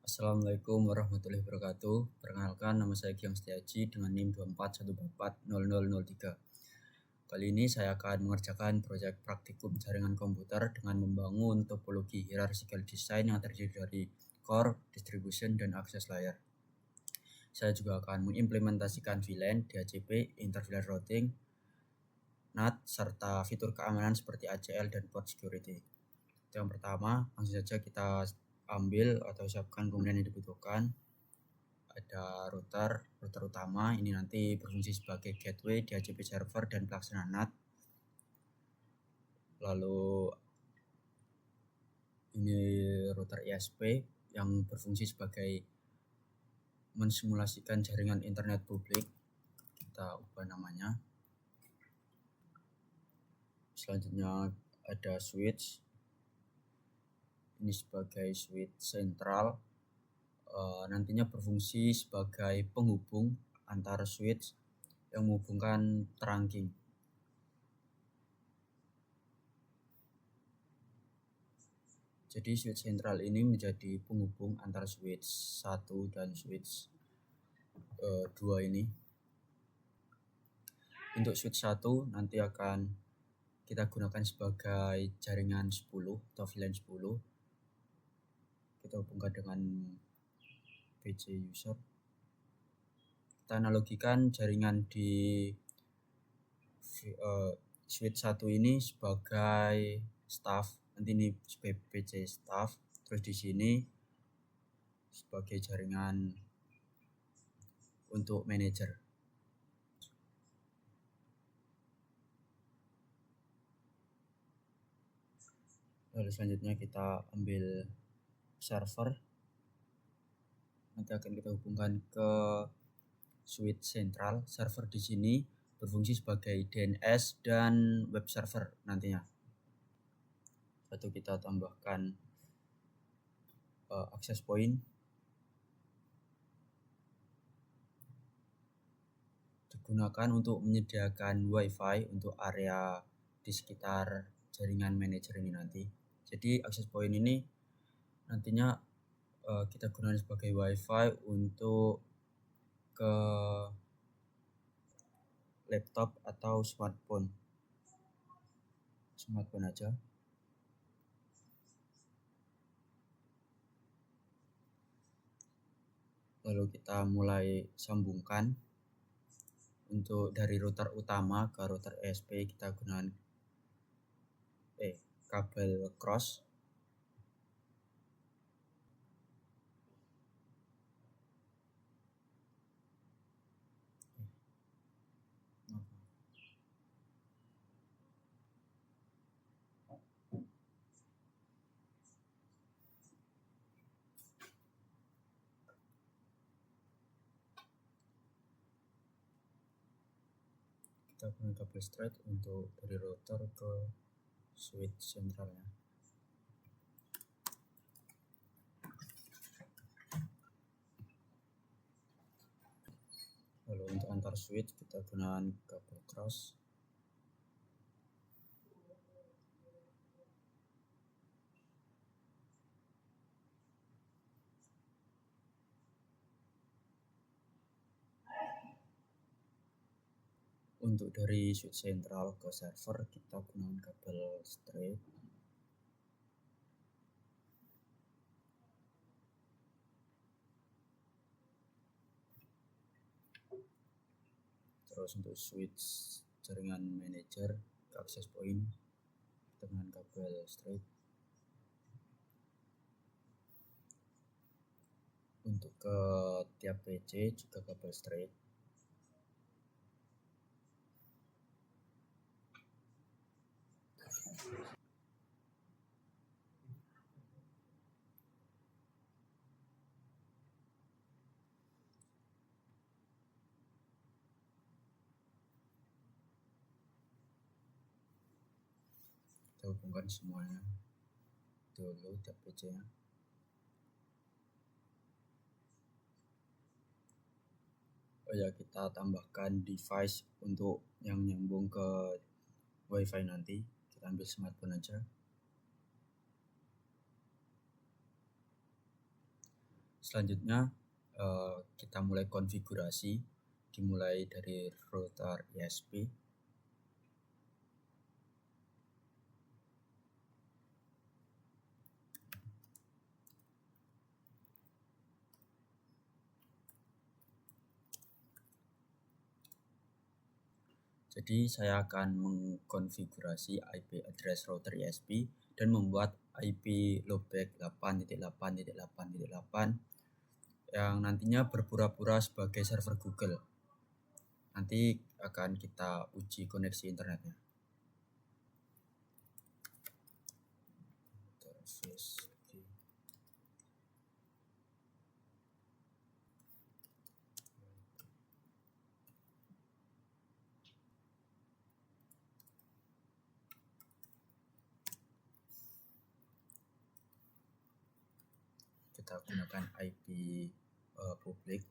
Assalamualaikum warahmatullahi wabarakatuh. Perkenalkan, nama saya Gilang Setiaji dengan NIM 24140003. Kali ini saya akan mengerjakan proyek praktikum jaringan komputer dengan membangun topologi hierarchical design yang terdiri dari core, distribution, dan akses layer. Saya juga akan mengimplementasikan VLAN, DHCP, inter-VLAN routing, NAT, serta fitur keamanan seperti ACL dan port security. Yang pertama, langsung saja kita ambil atau siapkan komponen yang dibutuhkan. Ada router utama, ini nanti berfungsi sebagai gateway, DHCP server, dan pelaksana NAT. Lalu ini router ISP yang berfungsi sebagai mensimulasikan jaringan internet publik. Kita ubah namanya. Selanjutnya ada switch. Ini sebagai switch sentral. Nantinya berfungsi sebagai penghubung antara switch yang menghubungkan trunking. Jadi switch sentral ini menjadi penghubung antara switch 1 dan switch 2 ini. Untuk switch 1 nanti akan kita gunakan sebagai jaringan 10 atau VLAN 10. Kita hubungkan dengan PC user. Kita analogikan jaringan di switch 1 ini sebagai staff. Nanti ini sebagai PC staff, terus di sini sebagai jaringan untuk manager. Lalu selanjutnya kita ambil server. Nanti akan kita hubungkan ke switch sentral. Server di sini berfungsi sebagai DNS dan web server nantinya. Lalu kita tambahkan access point. Digunakan untuk menyediakan WiFi untuk area di sekitar jaringan manager ini nanti. Jadi access point ini nantinya kita gunakan sebagai WiFi untuk ke laptop atau smartphone aja. Lalu kita mulai sambungkan. Untuk dari router utama ke router ISP kita gunakan kabel cross. Kita gunakan kabel straight untuk dari router ke switch sentralnya. Lalu untuk antar switch kita gunakan kabel cross. Untuk dari switch sentral ke server kita gunakan kabel straight. Terus untuk switch jaringan manager ke access point kita gunakan kabel straight. Untuk ke tiap PC juga kabel straight. Kita hubungkan semuanya dulu tiap PC-nya. Kita tambahkan device untuk yang nyambung ke WiFi nanti. Kita ambil smartphone aja. Selanjutnya kita mulai konfigurasi, dimulai dari router ISP. Jadi saya akan mengkonfigurasi IP address router ISP dan membuat IP loopback 8.8.8.8 yang nantinya berpura-pura sebagai server Google. Nanti akan kita uji koneksi internetnya. Kita gunakan IP publik.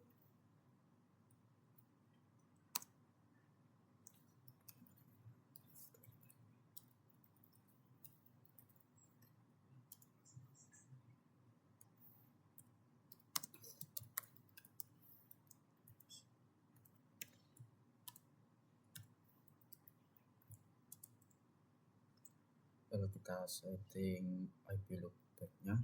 Lalu kita setting IP loopback-nya.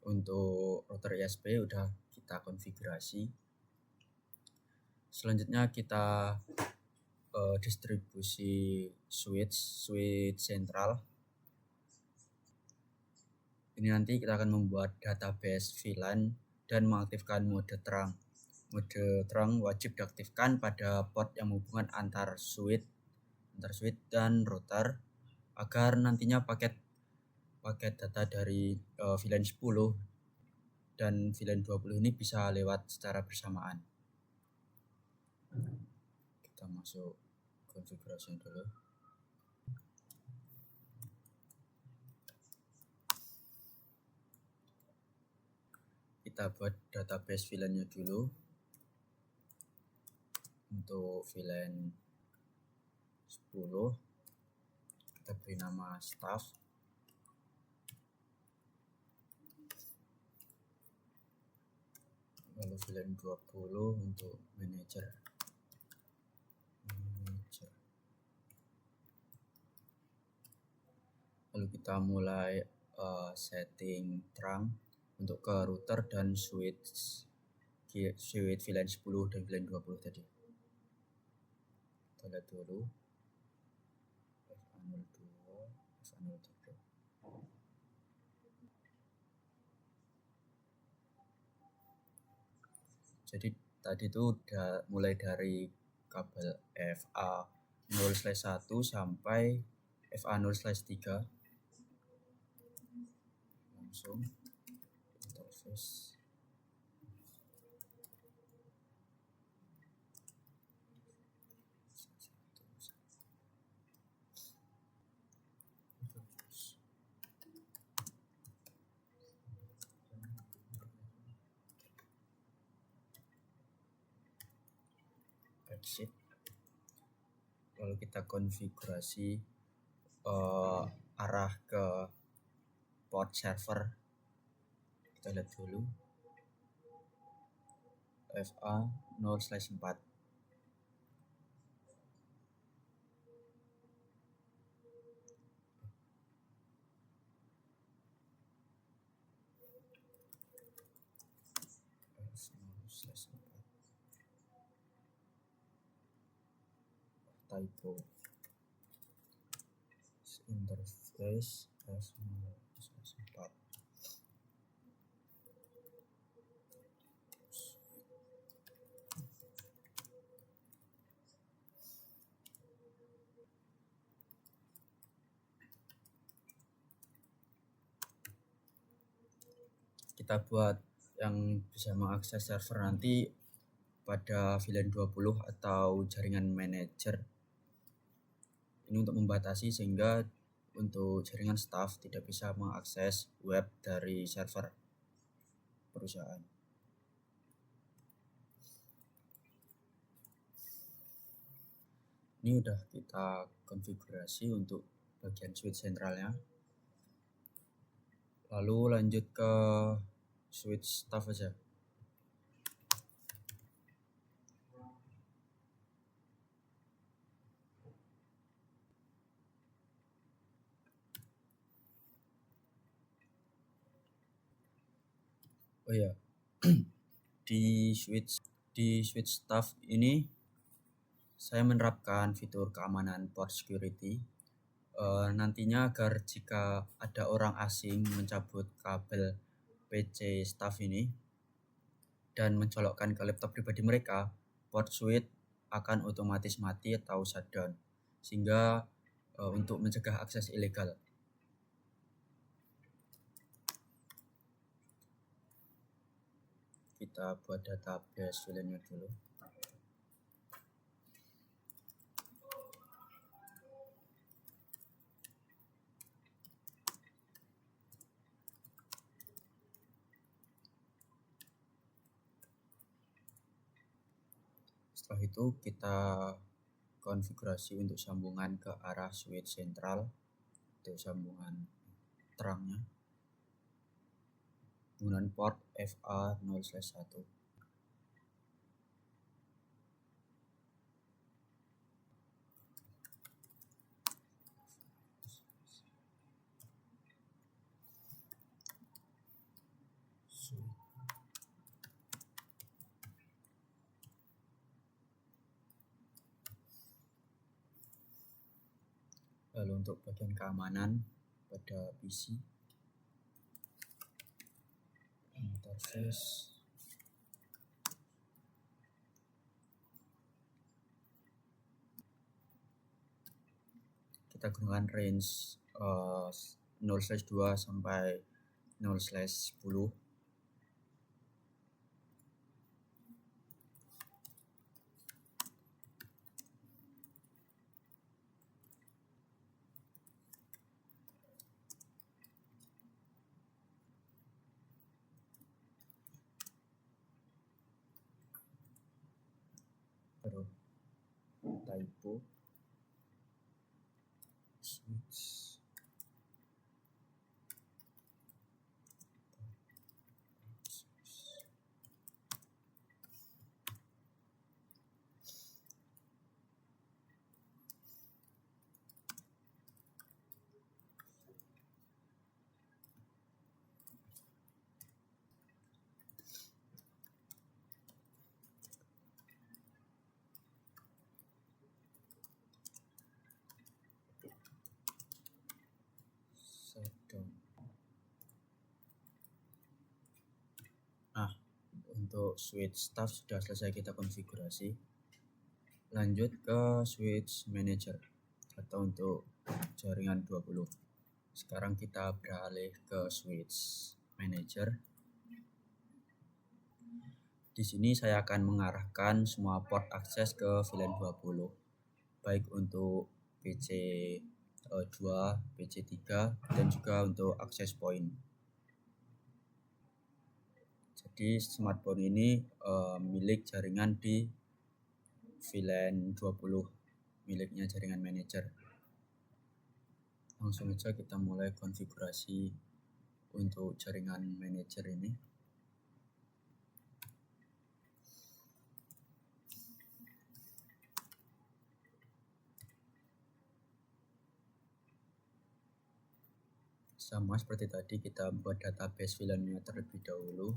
Untuk router ISP udah kita konfigurasi. Selanjutnya kita distribusi switch sentral. Ini nanti kita akan membuat database VLAN dan mengaktifkan mode terang. Mode terang wajib diaktifkan pada port yang menghubungkan antar switch dan router agar nantinya paket data dari VLAN 10 dan VLAN 20 ini bisa lewat secara bersamaan. Kita masuk konfigurasi dulu. Kita buat database VLAN-nya dulu. Untuk VLAN 10 kita beri nama staff. Lalu VLAN 20 untuk manager. Lalu kita mulai setting terang untuk ke router dan switch VLAN 10 dan VLAN 20 tadi. Kita lihat dulu FA02, FA03. Jadi tadi itu udah mulai dari kabel FA0/1 sampai FA0/3. Langsung interface. Exit. Lalu kita konfigurasi arah ke port server. Kita lihat dulu FA0/4. Typo interface F0/4. kita buat yang bisa mengakses server nanti pada VLAN 20 atau jaringan manager. Ini untuk membatasi sehingga untuk jaringan staff tidak bisa mengakses web dari server perusahaan. Ini udah kita konfigurasi untuk bagian switch sentralnya. Lalu lanjut ke switch staff aja. Oh ya, di switch staff ini saya menerapkan fitur keamanan port security. Nantinya agar jika ada orang asing mencabut kabel PC staff ini dan mencolokkan ke laptop pribadi mereka, port switch akan otomatis mati atau shutdown, sehingga untuk mencegah akses ilegal. Kita buat database VLAN-nya dulu. Setelah itu kita konfigurasi untuk sambungan ke arah switch sentral, untuk sambungan terangnya penggunaan port FA0/1. Lalu untuk bagian keamanan pada PC, interface, kita gunakan range 0/2 sampai 0/10. Baru typo switch. Shutdown. Nah, untuk switch staff sudah selesai kita konfigurasi. Lanjut ke switch manager atau untuk jaringan 20. Sekarang kita beralih ke switch manager. Di sini saya akan mengarahkan semua port akses ke VLAN 20, baik untuk PC 2, PC 3, dan juga untuk akses point. Jadi smartphone ini milik jaringan di VLAN 20, miliknya jaringan manager. Langsung aja kita mulai konfigurasi untuk jaringan manager ini. Sama seperti tadi, kita buat database VLAN-nya terlebih dahulu.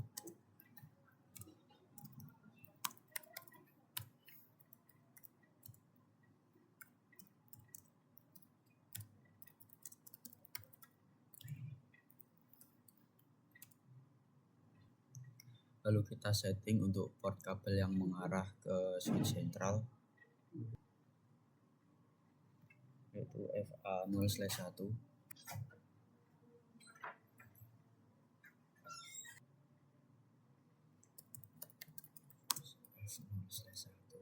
Lalu kita setting untuk port kabel yang mengarah ke switch sentral, yaitu FA0/1. Selesai itu.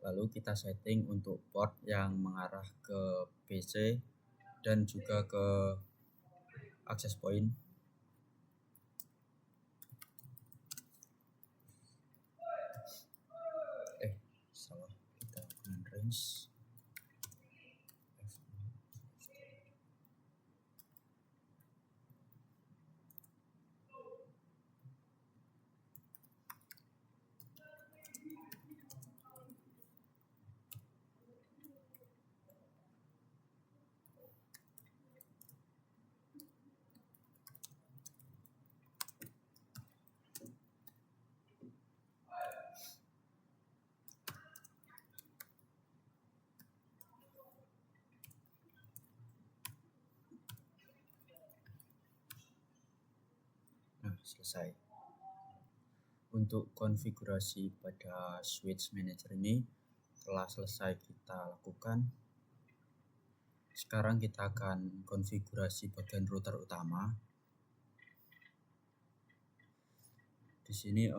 Lalu kita setting untuk port yang mengarah ke PC dan juga ke access point. Salah, kita gunakan range. Nah, selesai. Untuk konfigurasi pada switch manager ini telah selesai kita lakukan. Sekarang kita akan konfigurasi bagian router utama. Di sini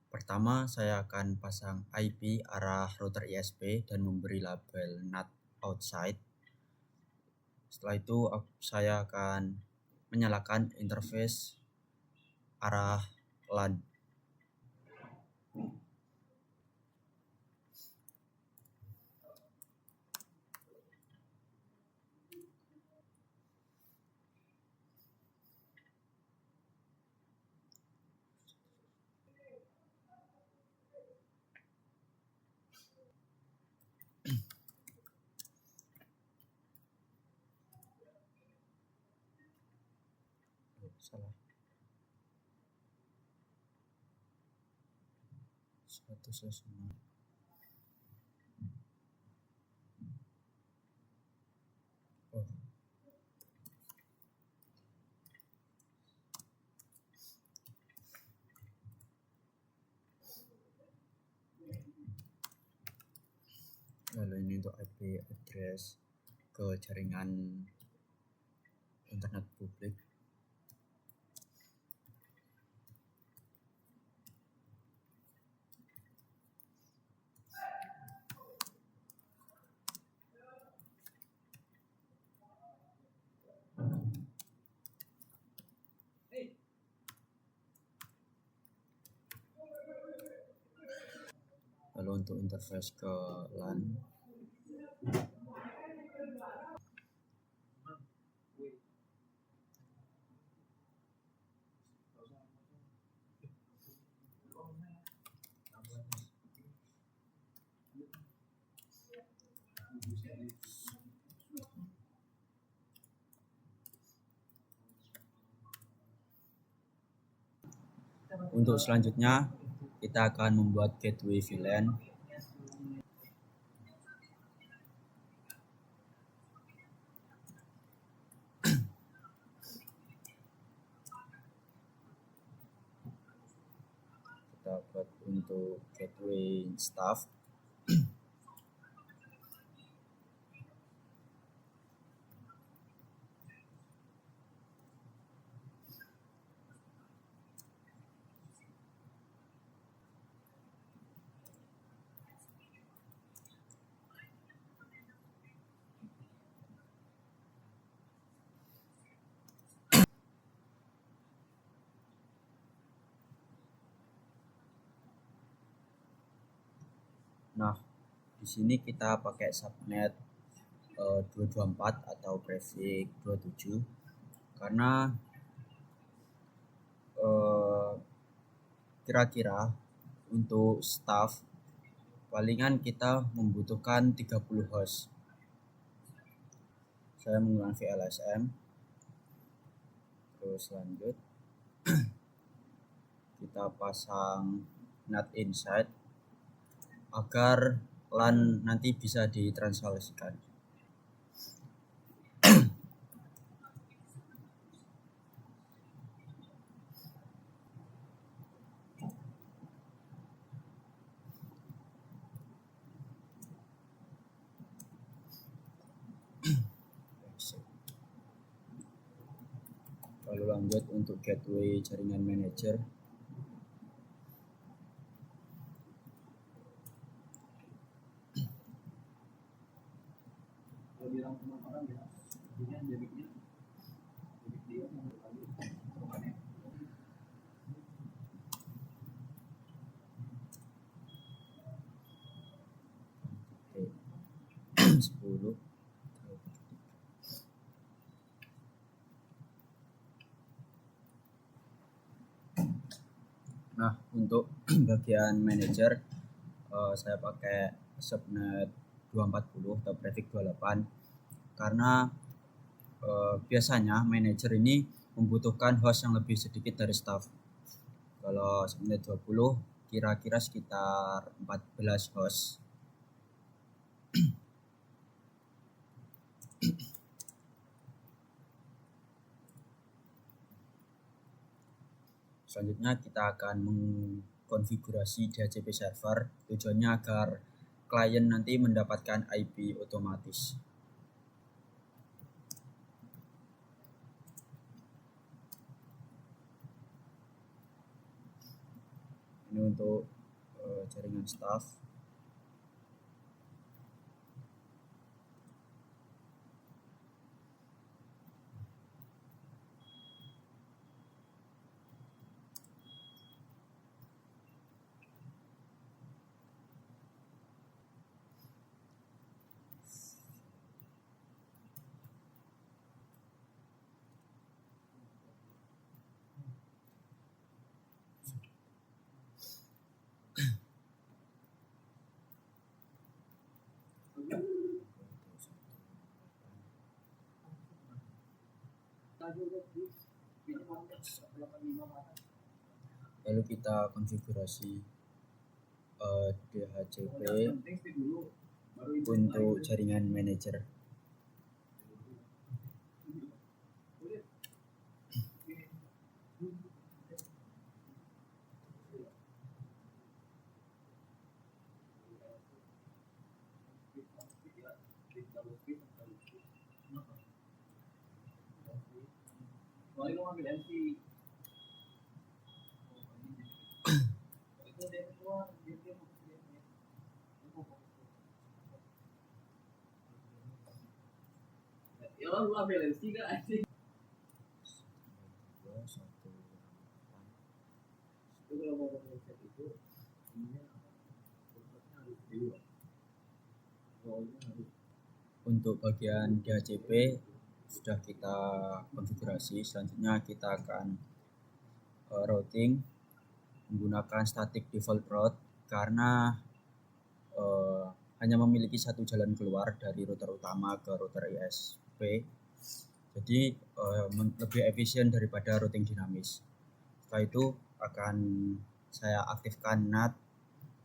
pertama saya akan pasang IP arah router ISP dan memberi label NAT outside. Setelah itu saya akan menyalakan interface arah LAN. Salah. 1/9. Oh. Lalu ini untuk IP address ke jaringan internet publik. Lalu untuk interface ke LAN, untuk selanjutnya kita akan membuat gateway VLAN. Kita buat untuk gateway staff. Nah, di sini kita pakai subnet 224 atau prefix 27 karena kira-kira untuk staff palingan kita membutuhkan 30 host. Saya menggunakan VLSM. Terus lanjut kita pasang NAT inside agar LAN nanti bisa ditranslasikan. Lalu lanjut untuk gateway jaringan manager. Oke. 10. Nah, untuk bagian manager saya pakai subnet 240 atau prefix 28 karena biasanya manager ini membutuhkan host yang lebih sedikit dari staff. Kalau subnet 20 kira-kira sekitar 14 host. Selanjutnya kita akan mengkonfigurasi DHCP server. Tujuannya agar klien nanti mendapatkan IP otomatis. Ini untuk jaringan staff. Lalu kita konfigurasi DHCP untuk jaringan manager. Untuk bagian DHCP sudah kita konfigurasi. Selanjutnya kita akan routing menggunakan static default route karena hanya memiliki satu jalan keluar dari router utama ke router ISP. Jadi lebih efisien daripada routing dinamis. Setelah itu akan saya aktifkan NAT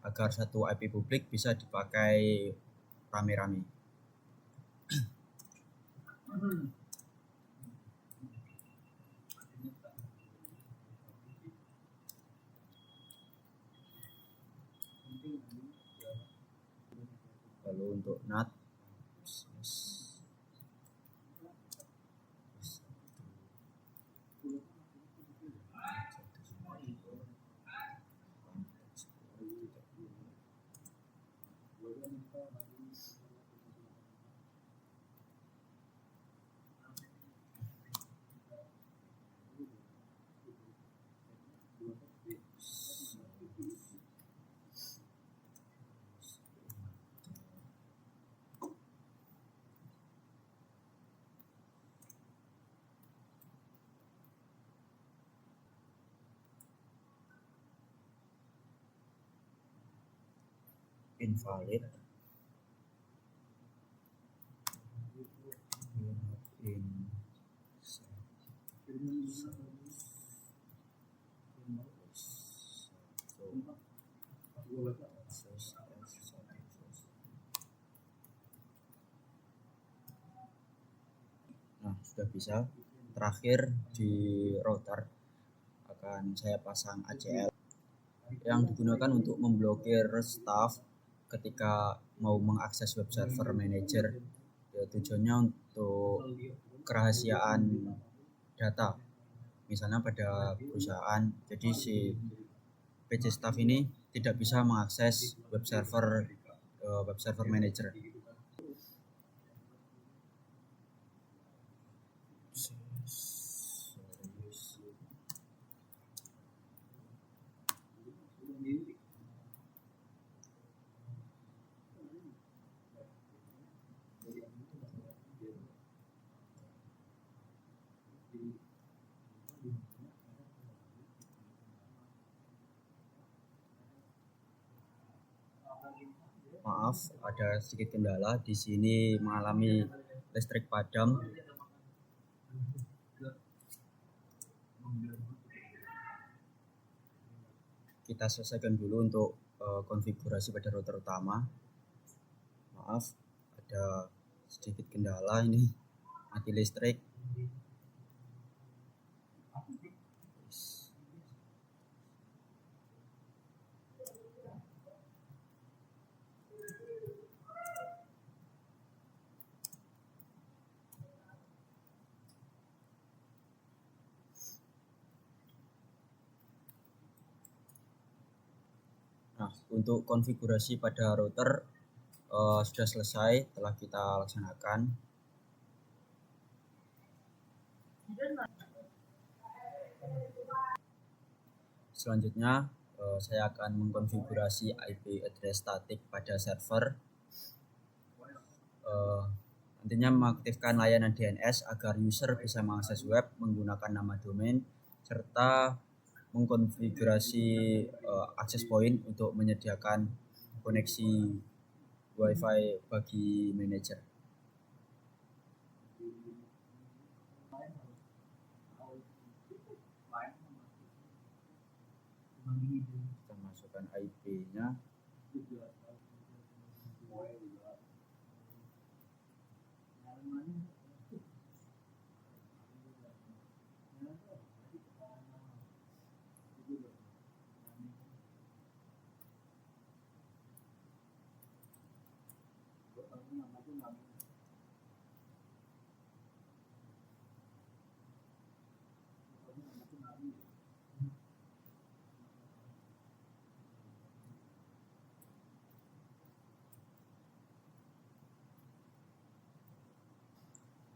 agar satu IP publik bisa dipakai rame-rame. Lalu untuk NAT invalid Nah, sudah bisa. Terakhir di router akan saya pasang ACL yang digunakan untuk memblokir staff ketika mau mengakses web server manager. Ya, tujuannya untuk kerahasiaan data. misalnya pada perusahaan. Jadi si PC staff ini tidak bisa mengakses web server manager. Maaf, ada sedikit kendala di sini, mengalami listrik padam. Kita selesaikan dulu untuk konfigurasi pada router utama. Maaf, ada sedikit kendala ini, mati listrik. Nah, untuk konfigurasi pada router sudah selesai, telah kita laksanakan. Selanjutnya saya akan mengkonfigurasi IP address static pada server. Nantinya mengaktifkan layanan DNS agar user bisa mengakses web menggunakan nama domain, serta mengkonfigurasi access point untuk menyediakan koneksi WiFi bagi manajer. Kita masukkan IP-nya.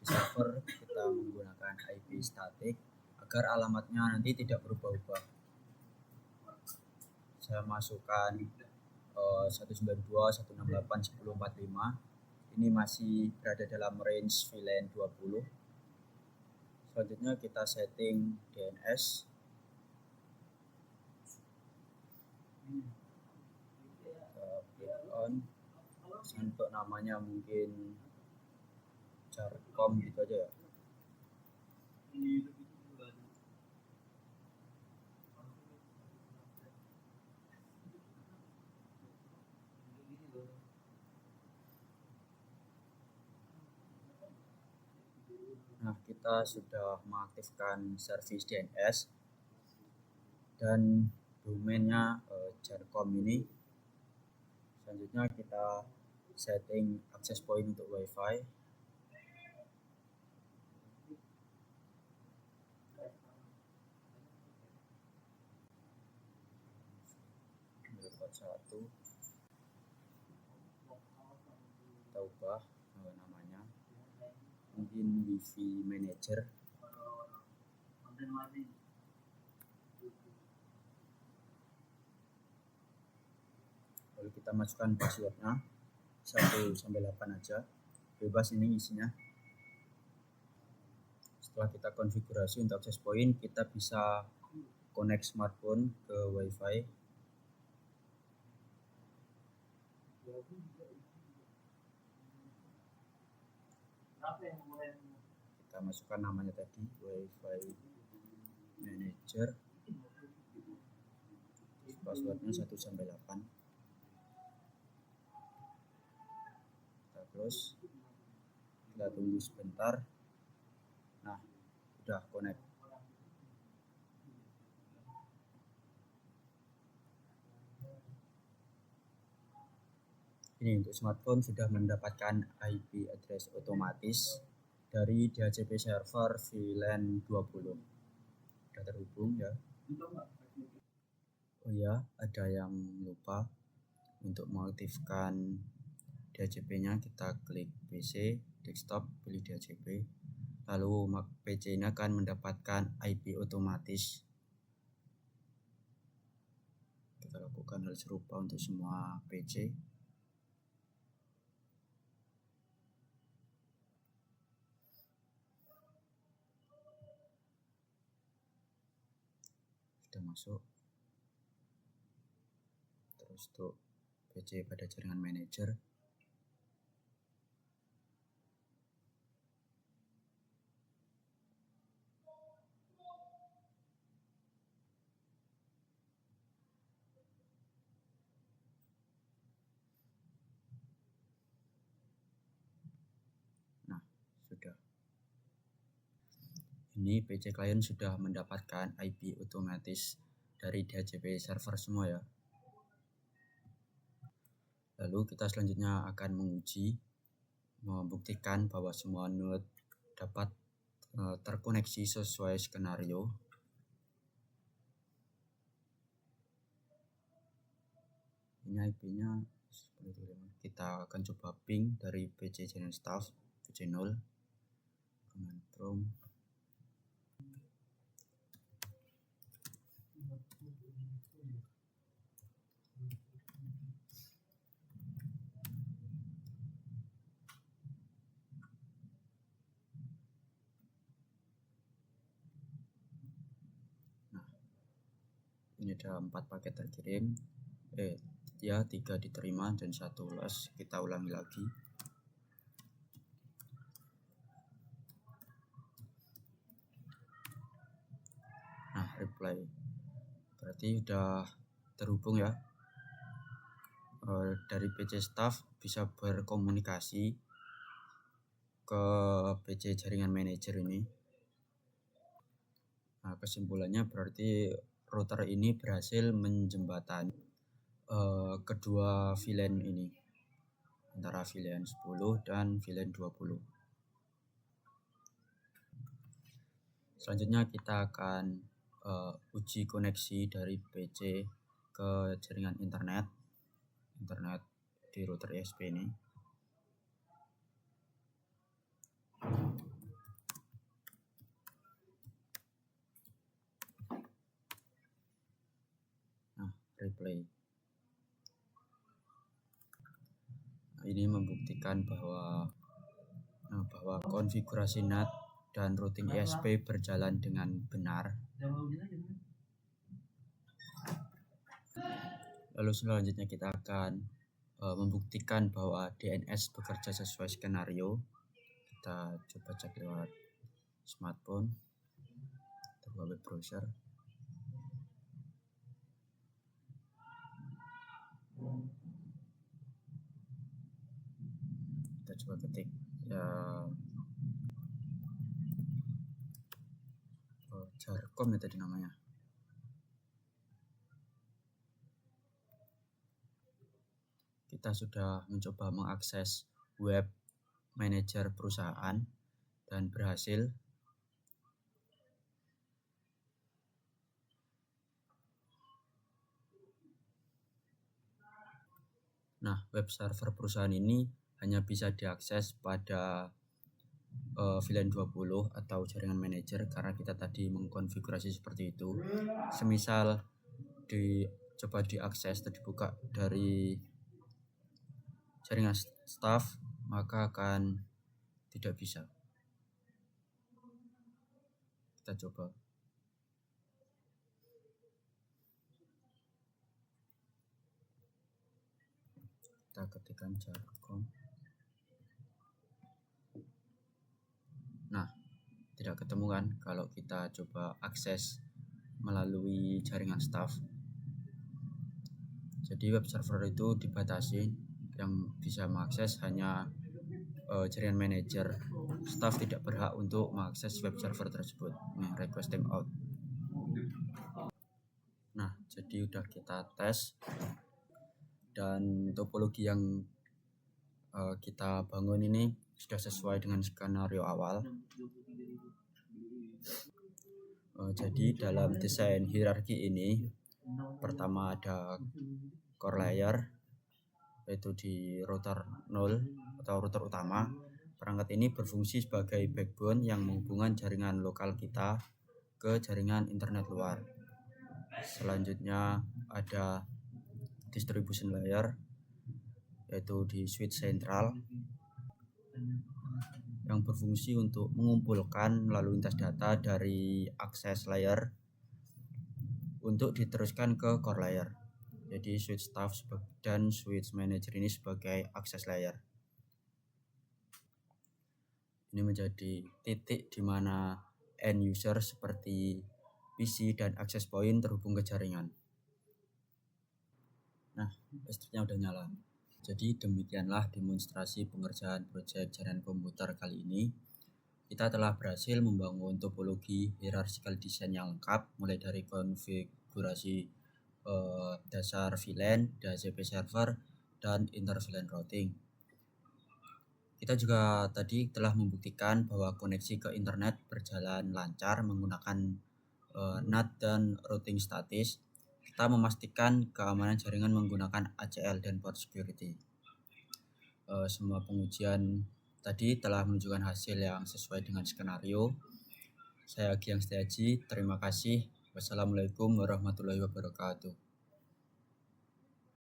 Di server kita menggunakan IP static agar alamatnya nanti tidak berubah-ubah. Saya masukkan 192.168.10.45. Ini masih berada dalam range VLAN 20. Selanjutnya kita setting DNS. Klik on. Untuk namanya mungkin Jarcom gitu aja ya. Nah, kita sudah mengaktifkan service DNS dan domainnya Jarcom ini. Selanjutnya kita setting access point untuk WiFi. Satu, kita ubah namanya, mungkin Wi-Fi manager. Lalu kita masukkan passwordnya 1-8 aja, bebas ini isinya. Setelah kita konfigurasi untuk access point, kita bisa connect smartphone ke WiFi. Kita masukkan namanya tadi, WiFi manager. Passwordnya 1-8. Kita close. Kita tunggu sebentar. Nah, udah connect. Ini untuk smartphone sudah mendapatkan IP address otomatis dari DHCP server VLAN 20. terhubung ya. Oh ya, ada yang lupa. Untuk mengaktifkan DHCP-nya kita klik PC, desktop, pilih DHCP. Lalu PC ini akan mendapatkan IP otomatis. Kita lakukan hal serupa untuk semua PC. Sudah masuk. Terus untuk PC pada jaringan manager. Nah, sudah. Ini PC klien sudah mendapatkan IP otomatis dari DHCP server semua ya. Lalu kita selanjutnya akan menguji, membuktikan bahwa semua node dapat terkoneksi sesuai skenario. Ini IP-nya kita akan coba ping dari PC jaringan staff PC 0, command prompt. Ini ada 4 paket terkirim, 3 diterima dan 1 loss. Kita ulangi lagi. Nah, reply berarti udah terhubung ya. Dari PC staff bisa berkomunikasi ke PC jaringan manager ini. Nah, kesimpulannya berarti router ini berhasil menjembatani kedua VLAN ini, antara VLAN 10 dan VLAN 20. Selanjutnya kita akan uji koneksi dari PC ke jaringan internet di router ISP ini. Nah, replay. Ini membuktikan bahwa konfigurasi NAT dan routing ISP berjalan dengan benar. Lalu selanjutnya kita akan membuktikan bahwa DNS bekerja sesuai skenario. Kita coba cek lewat smartphone atau web browser. Kita coba ketik ya, Jarcom ya tadi namanya. Kita sudah mencoba mengakses web manager perusahaan dan berhasil. Nah, web server perusahaan ini hanya bisa diakses pada VLAN 20 atau jaringan manager karena kita tadi mengkonfigurasi seperti itu. Semisal coba diakses atau dibuka dari jaringan staff, maka akan tidak bisa. Kita coba. Kita ketikkan Jarcom. Nah, tidak ketemu kan kalau kita coba akses melalui jaringan staff. Jadi web server itu dibatasi, yang bisa mengakses hanya jaringan manager. Staff tidak berhak untuk mengakses web server tersebut. Nih, request timeout. Nah, jadi udah kita tes dan topologi yang kita bangun ini sudah sesuai dengan skenario awal. Jadi dalam desain hierarki ini, pertama ada core layer, yaitu di router 0 atau router utama. Perangkat ini berfungsi sebagai backbone yang menghubungkan jaringan lokal kita ke jaringan internet luar. Selanjutnya ada distribution layer, yaitu di switch sentral, yang berfungsi untuk mengumpulkan lalu lintas data dari access layer untuk diteruskan ke core layer. Jadi switch staff dan switch manager ini sebagai access layer. Ini menjadi titik di mana end user seperti PC dan access point terhubung ke jaringan. Nah, listriknya udah nyala. Jadi demikianlah demonstrasi pengerjaan proyek jaringan komputer kali ini. Kita telah berhasil membangun topologi hierarchical design yang lengkap, mulai dari konfigurasi dasar VLAN, DHCP server, dan inter VLAN routing. Kita juga tadi telah membuktikan bahwa koneksi ke internet berjalan lancar menggunakan NAT dan routing statis. Kita memastikan keamanan jaringan menggunakan ACL dan port security. Semua pengujian tadi telah menunjukkan hasil yang sesuai dengan skenario. Saya Giang Setiaji, terima kasih. Wassalamualaikum warahmatullahi wabarakatuh.